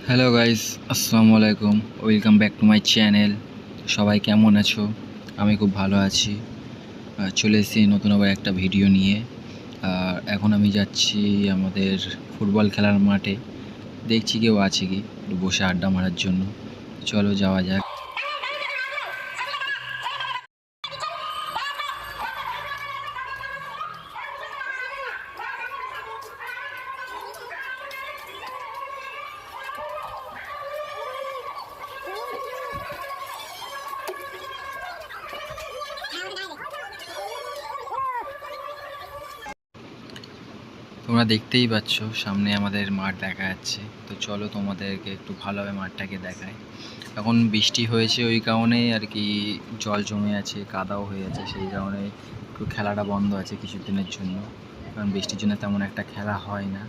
Hello guys, আসসালামু আলাইকুম। Welcome back to my channel. সবাই কেমন আছো? আমি খুব ভালো আছি। চলে এসেছি নতুন আবার একটা ভিডিও নিয়ে। আর এখন আমি যাচ্ছি আমাদের ফুটবল খেলার মাঠে। দেখছি কেউ আছে কি, একটু বসে আড্ডা মারার জন্য। চলো যাওয়া যাক। তোমরা দেখতেই পাচ্ছ সামনে আমাদের মাঠ দেখা যাচ্ছে। তো চলো তোমাদেরকে একটু ভালোভাবে মাঠটাকে দেখাই। এখন বৃষ্টি হয়েছে, ওই কারণেই আর কি জল জমে আছে, কাদাও হয়ে আছে, সেই কারণে একটু খেলাটা বন্ধ আছে কিছুদিনের জন্য। কারণ বৃষ্টির জন্য তেমন একটা খেলা হয় না।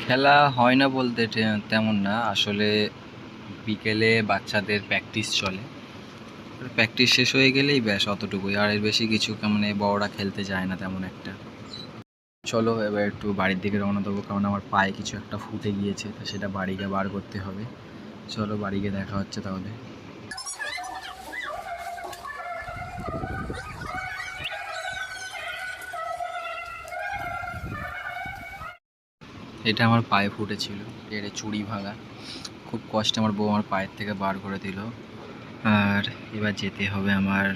খেলা হয় না বলতে তেমন না, আসলে বিকেলে বাচ্চাদের প্র্যাকটিস চলে। প্র্যাকটিস শেষ হয়ে গেলেই ব্যাস অতটুকুই, আর এর বেশি কিছু মানে বড়রা খেলতে যায় না তেমন একটা। চলো এবার একটু বাড়ির দিকে রওনা দেবো, কারণ আমার পায়ে কিছু একটা ফুটে গিয়েছে, তো সেটা বাড়ি গিয়ে বার করতে হবে। চলো বাড়ি গিয়ে দেখা হচ্ছে তাহলে। এটা আমার পায়ে ফুটেছিল, এটা চুড়ি ভাঙা। খুব কষ্টে আমার বউ আমার পায়ের থেকে বার করে দিল। আর এবার যেতে হবে আমার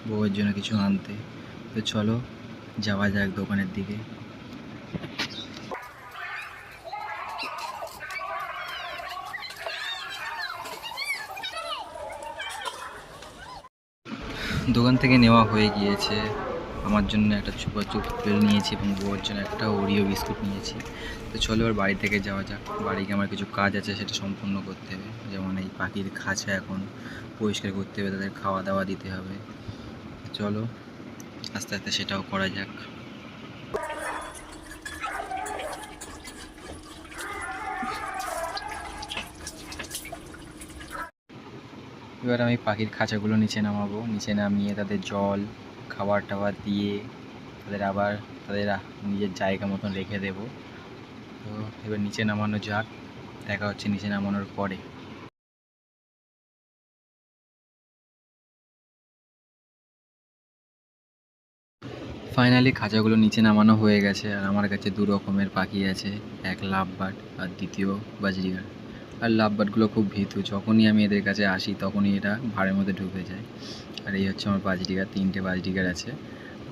বউয়ের জন্য কিছু আনতে। তো চলো যাওয়া যাক দোকানের দিকে। দোকান থেকে নেওয়া হয়ে গিয়েছে। আমার জন্য একটা চুপা চুপ তেল নিয়েছি এবং বউয়ের জন্য একটা ওরিও বিস্কুট নিয়েছি। তো চলো এবার বাড়ি থেকে যাওয়া যাক। বাড়ি গিয়ে আমার কিছু কাজ আছে, সেটা সম্পূর্ণ করতে হবে। যেমন এই পাখির খাঁচা এখন পরিষ্কার করতে হবে, তাদের খাওয়া দাওয়া দিতে হবে। চলো আস্তে আস্তে সেটাও করা যাক। এবার আমি পাখির খাঁচাগুলো নিচে নামাবো, নিচে নামিয়ে তাদের জল খাবার টাবার দিয়ে তাদের আবার তাদের নিজের জায়গা মতন রেখে দেবো। তো এবার নিচে নামানো যাক, দেখা হচ্ছে নিচে নামানোর পরে। ফাইনালি খাঁচাগুলো নিচে নামানো হয়ে গেছে, আর আমার কাছে দু রকমের পাখি আছে, এক লাভ বার্ড আর দ্বিতীয় বাজরিগার। আর লাভ বার্ডগুলো খুব ভীতু, যখনই আমি এদের কাছে আসি তখনই এটা ভাড়ের মধ্যে ঢুকে যায়। আর এই হচ্ছে আমার বাজরিগার, তিনটে বাজরিগার আছে।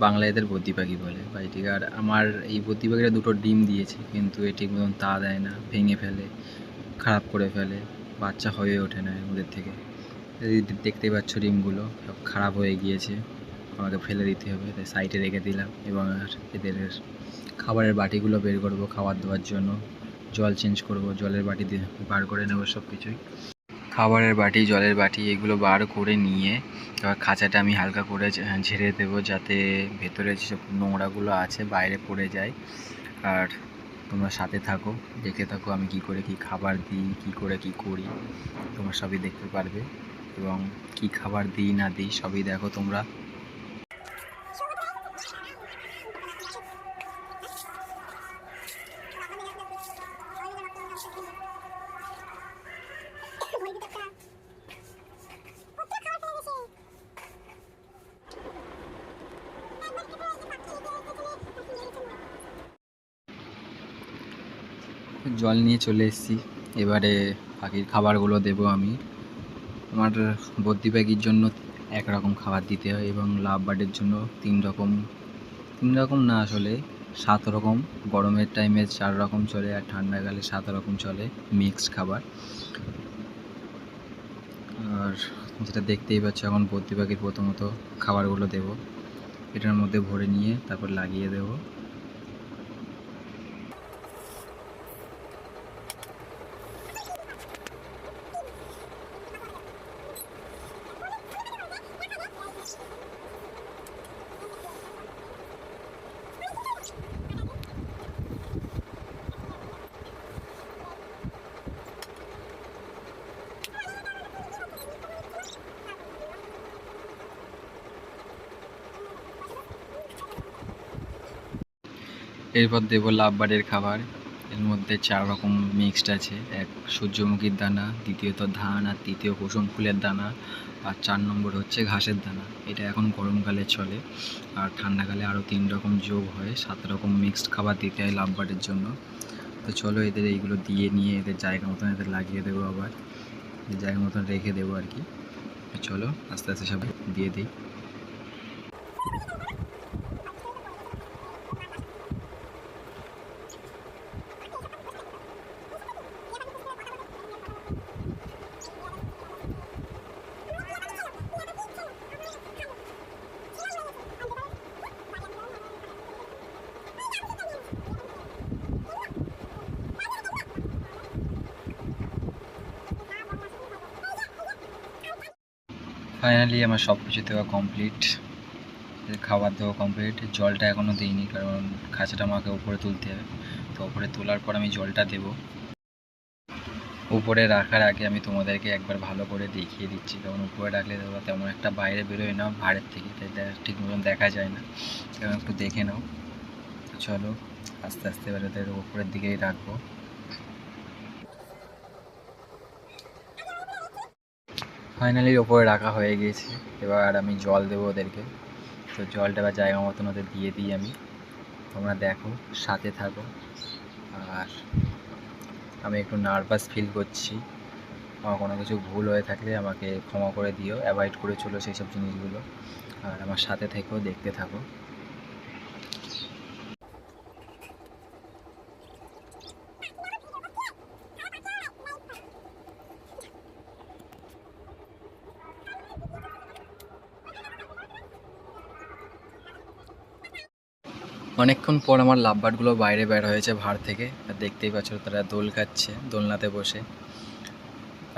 বাংলায় এদের বদ্যি পাখি বলে। বাজরিগার আমার এই বদ্যি পাখিটা দুটো ডিম দিয়েছে, কিন্তু এ ঠিক মতন তা দেয় না, ভেঙে ফেলে, খারাপ করে ফেলে, বাচ্চা হয়ে ওঠে না এর মধ্যে থেকে। এই দেখতেই পাচ্ছ ডিমগুলো সব খারাপ হয়ে গিয়েছে, আমাকে ফেলে দিতে হবে, তাই সাইডে রেখে দিলাম। এবং আর এদের খাবারের বাটিগুলো বের করব খাবার দেওয়ার জন্য, জল চেঞ্জ করব, জলের বাটি দিয়ে বার করে নেব সব কিছুই। খাবারের বাটি, জলের বাটি এগুলো বার করে নিয়ে এবার খাঁচাটা আমি হালকা করে ঝেড়ে দেবো, যাতে ভেতরে যেসব নোংরাগুলো আছে বাইরে পড়ে যায়। আর তোমরা সাথে থাকো, দেখে থাকো আমি কি করে কি খাবার দিই, কি করে কি করি, তোমরা সবই দেখতে পারবে। এবং কি খাবার দিই না দিই সবই দেখো তোমরা। জল নিয়ে চলে এসেছি, এবারে পাখির খাবারগুলো দেবো আমি। আমার বদ্যি পাখির জন্য একরকম খাবার দিতে হয় এবং লাভ বার্ডের জন্য তিন রকম না, আসলে 7 রকম। গরমের টাইমে 4 রকম চলে, আর ঠান্ডাকালে 7 রকম চলে মিক্সড খাবার। আর যেটা দেখতেই পাচ্ছ, এখন বদ্যি পাখির প্রথমত খাবারগুলো দেবো, এটার মধ্যে ভরে নিয়ে তারপর লাগিয়ে দেবো। এরপর দেবো লাভ বার্ডের খাবার, এর মধ্যে 4 রকম মিক্সড আছে। এক সূর্যমুখীর দানা, দ্বিতীয়ত ধান, আর তৃতীয় কুসুম ফুলের দানা, আর 4 নম্বর হচ্ছে ঘাসের দানা। এটা এখন গরমকালে চলে, আর ঠান্ডাকালে আরও 3 রকম যোগ হয়। 7 রকম মিক্সড খাবার দিতে হয় লাভ বার্ডের জন্য। তো চলো এদের এইগুলো দিয়ে নিয়ে এদের জায়গা মতন এদের লাগিয়ে দেবো, আবার জায়গা মতন রেখে দেবো আর কি। চলো আস্তে আস্তে সব দিয়ে দিই। ফাইনালি আমার সব কিছু দেওয়া কমপ্লিট, খাবার দেওয়া কমপ্লিট। জলটা এখনও দিইনি, কারণ খাঁচাটা আমাকে উপরে তুলতে হবে। তো উপরে তোলার পর আমি জলটা দেবো। উপরে রাখার আগে আমি তোমাদেরকে একবার ভালো করে দেখিয়ে দিচ্ছি, কারণ উপরে রাখলে তোমরা তেমন একটা বাইরে বেরোয় না ভাড়ের থেকে, তাই ঠিক মতন দেখা যায় না। এবং একটু দেখে নাও। তো চলো আস্তে আস্তে এবার ওদের উপরের দিকেই রাখবো। ফাইনালি ওপরে রাখা হয়ে গিয়েছে। এবার আমি জল দেবো ওদেরকে। তো জলটা বা জায়গা মতন ওদের দিয়ে দিই আমি। তোমরা দেখো, সাথে থাকো। আর আমি একটু নার্ভাস ফিল করছি। আমার কোনো কিছু ভুল হয়ে থাকলে আমাকে ক্ষমা করে দিও, অ্যাভয়েড করে চলো সেই সব জিনিসগুলো। আর আমার সাথে থেকেও দেখতে থাকো। অনেকক্ষণ পর আমার লাভ বার্ডগুলো বাইরে বের হয়েছে ভাড় থেকে, আর দেখতেই পাচ্ছ তারা দোল খাচ্ছে দোলনাতে বসে।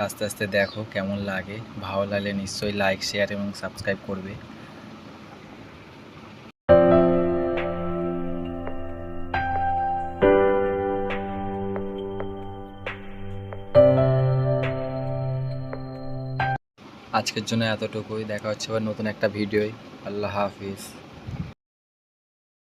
আস্তে আস্তে দেখো কেমন লাগে। ভালো লাগলে নিশ্চয়ই লাইক, শেয়ার এবং সাবস্ক্রাইব করবে। আজকের জন্য এতটুকুই। দেখা হচ্ছে আবার নতুন একটা ভিডিওয়। আল্লাহ হাফিজ।